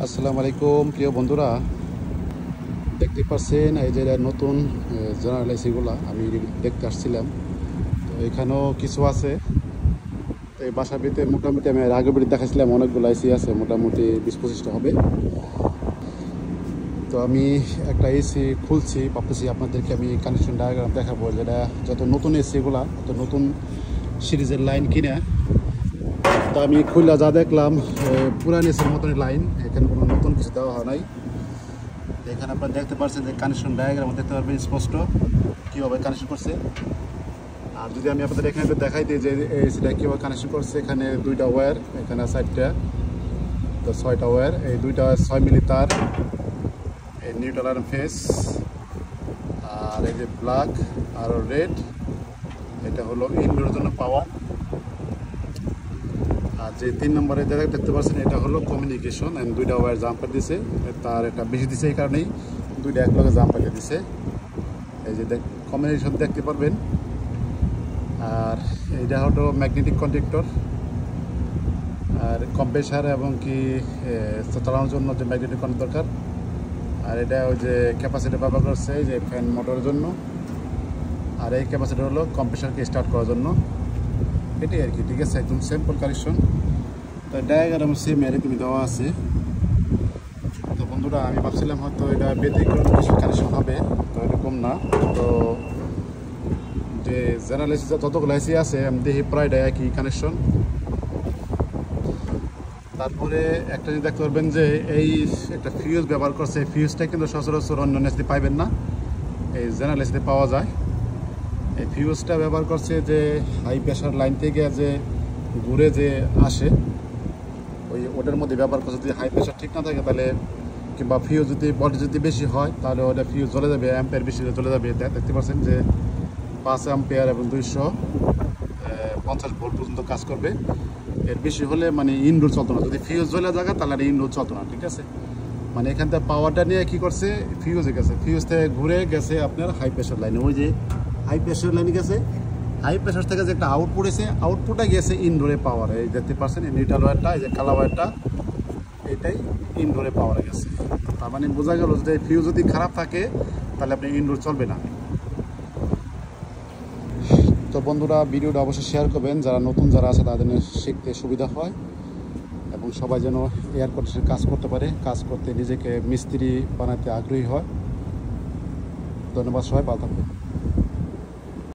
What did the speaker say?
আসসালামু আলাইকুম প্রিয় বন্ধুরা, দেখতে পাচ্ছেন এই যে নতুন জেনারেল এসিগুলা আমি দেখতে আসছিলাম। তো এখানেও কিছু আছে। তো এই বাসার ভিতরে মোটামুটি আমি আগে ভিডিও দেখাচ্ছিলাম, অনেকগুলো এসি আছে, মোটামুটি 20-25টা হবে। তো আমি একটা এসি খুলছি, ভাবতেছি আপনাদেরকে আমি কানেকশন ডায়াগ্রাম দেখাবো, যেটা যত নতুন এসিগুলা যত নতুন সিরিজের লাইন কিনে। তো আমি খুললা যা দেখলাম পুরান এসির মতনই লাইন, এখানে কোনো নতুন কিছু দেওয়া হয় নাই। এখানে আপনারা দেখতে পাচ্ছেন যে কানেকশন ডায়াগ্রাম দেখতে পারবেন স্পষ্ট কীভাবে কানেকশন করছে। আর যদি আমি আপনাদের এখানে দেখাই দিই যে এসিটা কীভাবে কানেকশন করছে, এখানে 2টা ওয়্যার, এখানে 4টা, তো 6টা ওয়্যার, এই 2টা 6 মিলি তার, এই নিউট্রাল আর ফেস, আর এই যে ব্ল্যাক আর রেড, এটা হলো ইনডোরের জন্য পাওয়ার। আর যে 3 নম্বরে দেখতে পাচ্ছেন এটা হলো কমিউনিকেশন, এন্ড 2টা ওয়্যার জাম্পার দিছে, তার এটা বেশি দিছে, এই কারণেই 2টা একলগে জাম্পার দিছে। এই যে কমিউনিকেশন দেখতে পারবেন। আর এটা হলো ম্যাগনেটিক কন্ডাক্টর, আর কম্প্রেসার এবং কি চালানোর জন্য যে ম্যাগনেটিক কন্ডাক্টর দরকার। আর এটা ওই যে ক্যাপাসিটর ব্যবহার করছে এই যে ফ্যান মোটরের জন্য, আর এই ক্যাপাসিটর হলো কম্প্রেসারকে স্টার্ট করার জন্য। এটাই আর কি, ঠিক আছে, একদম সিম্পল কানেকশন। তো ডায়াগ্রাম সেম এরকমই দেওয়া আছে। তো বন্ধুরা, আমি ভাবছিলাম হয়তো এটা ব্যতিক্রম কিছু কানেকশন হবে, তো এরকম না। তো যে জেনারেল এসি যতগুলো এসি আছে আমি দেখি প্রায় একই কানেকশন। তারপরে একটা জিনিস দেখতে পারবেন যে এই একটা ফিউজ ব্যবহার করছে, ফিউজটা কিন্তু সচরাচর অন্য এসিতে পাইবেন না, এই জেনারেল এসিতে পাওয়া যায়। এই ফিউজটা ব্যবহার করছে যে হাই প্রেশার লাইন থেকে যে ঘুরে যে আসে, ওটার মধ্যে ব্যবহার করছে। যদি হাই প্রেশার ঠিক না থাকে তাহলে, কিংবা ফিউজ যদি বডি যদি বেশি হয়, তাহলে ওটা ফিউজ জ্বলে যাবে, অ্যাম্পিয়ার বেশি চলে যাবে। দেখতে পাচ্ছেন যে 5 অ্যাম্পিয়ার এবং 250 ভোল্ট পর্যন্ত কাজ করবে। এর বেশি হলে মানে ইনডোর চলতো না, যদি ফিউজ জ্বলে জায়গা তাহলে ইনডোর চলতো না, ঠিক আছে। মানে এখান থেকে পাওয়ারটা নিয়ে কি করছে, ফিউজে গেছে, ফিউজ থেকে ঘুরে গেছে আপনার হাই প্রেশার লাইনে। ওই যে হাই প্রেশার লাইনে গেছে, হাই প্রেশার থেকে যে একটা আউটপুট এসে আউটপুটটা গেছে ইনডোরে পাওয়ার। এই দেখতে পাচ্ছেন এই নিউট্রাল ওয়্যারটা, এই যে কালা ওয়্যারটা, এটাই ইনডোরে পাওয়ারে গেছে। তার মানে বোঝা গেল যে ফিউজ যদি খারাপ থাকে তাহলে আপনি ইনডোর চলবে না। তো বন্ধুরা, ভিডিওটা অবশ্যই শেয়ার করবেন, যারা নতুন যারা আছে তাদের শিখতে সুবিধা হয়, এবং সবাই যেন এয়ার কন্ডিশনের কাজ করতে পারে, কাজ করতে নিজেকে মিস্ত্রি বানাতে আগ্রহী হয়। ধন্যবাদ, সবাই ভালো থাকবেন।